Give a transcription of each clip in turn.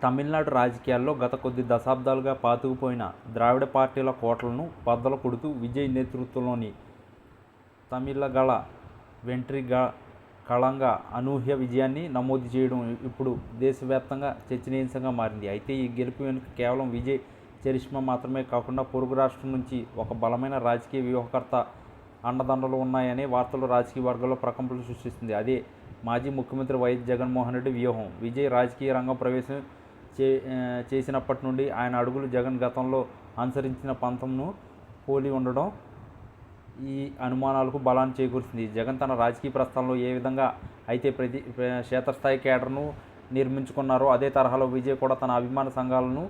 తమిళనాడు రాజకీయాల్లో గత కొద్ది దశాబ్దాలుగా పాతుకుపోయిన ద్రావిడ పార్టీల కోటలను బద్దలు కొడుతూ విజయ్ నేతృత్వంలోని తమిళగళ వెంట్రి కళంగ అనూహ్య విజయాన్ని నమోదు చేయడం ఇప్పుడు దేశవ్యాప్తంగా చర్చనీయాంశంగా మారింది. అయితే ఈ గెలుపు వెనుక కేవలం విజయ్ చరిష్మా మాత్రమే కాకుండా పొరుగు రాష్ట్రం నుంచి ఒక బలమైన రాజకీయ వ్యూహకర్త అండదండలు ఉన్నాయనే వార్తలు రాజకీయ వర్గాల్లో ప్రకంపనలు సృష్టిస్తుంది. అదే మాజీ ముఖ్యమంత్రి వైఎస్ జగన్మోహన్ రెడ్డి వ్యూహం. విజయ్ రాజకీయ రంగం ప్రవేశం చేసినప్పటి నుండి ఆయన అడుగులు జగన్ గతంలో అనుసరించిన పంతంను పోలి ఉండడం ఈ అనుమానాలకు బలాన్ని చేకూరుస్తుంది. జగన్ తన రాజకీయ ప్రస్థానంలో ఏ విధంగా అయితే క్షేత్రస్థాయి కేడర్ను నిర్మించుకున్నారో అదే తరహాలో విజయ్ కూడా తన అభిమాన సంఘాలను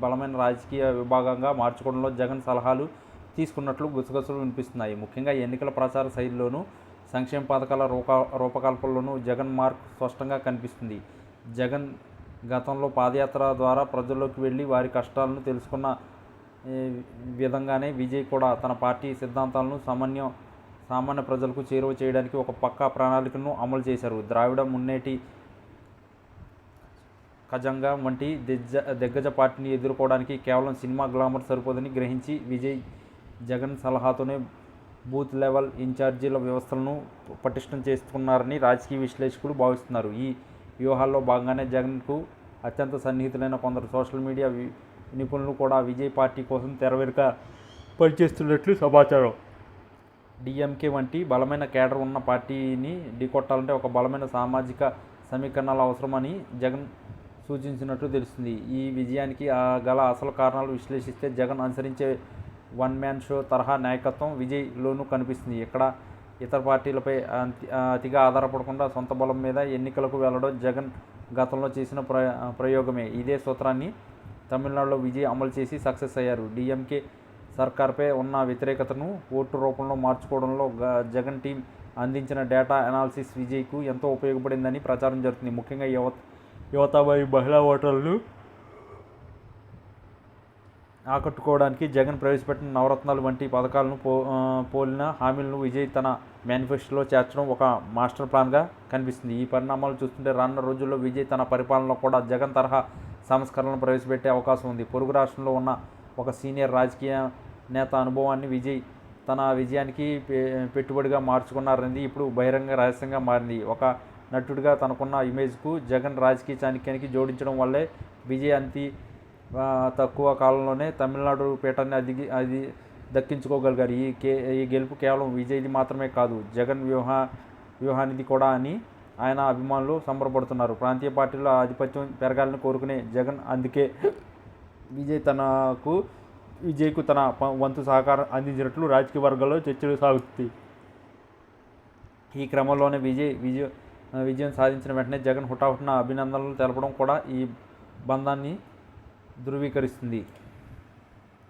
బలమైన రాజకీయ విభాగంగా మార్చుకోవడంలో జగన్ సలహాలు తీసుకున్నట్లు గుసగుసలు వినిపిస్తున్నాయి. ముఖ్యంగా ఎన్నికల ప్రచార శైలిలోనూ సంక్షేమ పథకాల రూపకల్పనలోనూ జగన్ మార్క్ స్పష్టంగా కనిపిస్తుంది. జగన్ గతంలో పాదయాత్ర ద్వారా ప్రజల్లోకి వెళ్ళి వారి కష్టాలను తెలుసుకున్న విధంగానే విజయ్ కూడా తన పార్టీ సిద్ధాంతాలను సామాన్య ప్రజలకు చేరువ చేయడానికి ఒక పక్కా ప్రణాళికను అమలు చేశారు. ద్రావిడ మున్నేటి కజంగా వంటి దిగ్గజ పార్టీని ఎదుర్కోవడానికి కేవలం సినిమా గ్లామర్ సరిపోదని గ్రహించి విజయ్ జగన్ సలహాతోనే బూత్ లెవెల్ ఇన్ఛార్జీల వ్యవస్థలను పటిష్టం చేస్తున్నారని రాజకీయ విశ్లేషకులు భావిస్తున్నారు. ఈ వ్యూహాల్లో భాగంగానే జగన్కు అత్యంత సన్నిహితులైన కొందరు సోషల్ మీడియా నిపుణులు కూడా విజయ్ పార్టీ కోసం తెరవెనుక పనిచేస్తున్నట్లు సమాచారం. డిఎంకే వంటి బలమైన కేడర్ ఉన్న పార్టీని ఢీకొట్టాలంటే ఒక బలమైన సామాజిక సమీకరణాలు అవసరమని జగన్ సూచించినట్లు తెలుస్తుంది. ఈ విజయానికి గల అసలు కారణాలు విశ్లేషిస్తే జగన్ అనుసరించే వన్ మ్యాన్ షో తరహా నాయకత్వం విజయ్లోనూ కనిపిస్తుంది. ఇక్కడ ఇతర పార్టీలపై అతిగా ఆధారపడకుండా సొంత బలం మీద ఎన్నికలకు వెళ్లడం జగన్ గతంలో చేసిన ప్రయోగమే. ఇదే సూత్రాన్ని తమిళనాడులో విజయ్ అమలు చేసి సక్సెస్ అయ్యారు. డిఎంకే సర్కార్పై ఉన్న వ్యతిరేకతను ఓటు రూపంలో మార్చుకోవడంలో జగన్ టీం అందించిన డేటా అనాలిసిస్ విజయ్కు ఎంతో ఉపయోగపడిందని ప్రచారం జరుగుతుంది. ముఖ్యంగా యువత మరియు మహిళా ఓటర్లను ఆకట్టుకోవడానికి జగన్ ప్రవేశపెట్టిన నవరత్నాలు వంటి పథకాలను పోలిన హామీలను విజయ్ తన మేనిఫెస్టోలో చేర్చడం ఒక మాస్టర్ ప్లాన్గా కనిపిస్తుంది. ఈ పరిణామాలు చూస్తుంటే రానున్న రోజుల్లో విజయ్ తన పరిపాలనలో కూడా జగన్ తరహా సంస్కరణలను ప్రవేశపెట్టే అవకాశం ఉంది. పొరుగు రాష్ట్రంలో ఉన్న ఒక సీనియర్ రాజకీయ నేత అనుభవాన్ని విజయ్ తన విజయానికి పెట్టుబడిగా మార్చుకున్నారనేది ఇప్పుడు బహిరంగ రహస్యంగా మారింది. ఒక నటుడిగా తనకున్న ఇమేజ్కు జగన్ రాజకీయ చాణక్యానికి జోడించడం వల్లే విజయ్ తక్కువ కాలంలోనే తమిళనాడు పీఠాన్ని దక్కించుకోగలిగారు. ఈ గెలుపు కేవలం విజయ్ది మాత్రమే కాదు, జగన్ వ్యూహానిది కూడా అని ఆయన అభిమానులు సంబరపడుతున్నారు. ప్రాంతీయ పార్టీల ఆధిపత్యం పెరగాలని కోరుకునే జగన్ అందుకే విజయ్కు తన వంతు సహకారం అందించినట్లు రాజకీయ వర్గాల్లో చర్చలు సాగుతుంది. ఈ క్రమంలోనే విజయం సాధించిన వెంటనే జగన్ హుటాహుటిన అభినందనలు తెలపడం కూడా ఈ బంధాన్ని ధృవీకరిస్తుంది.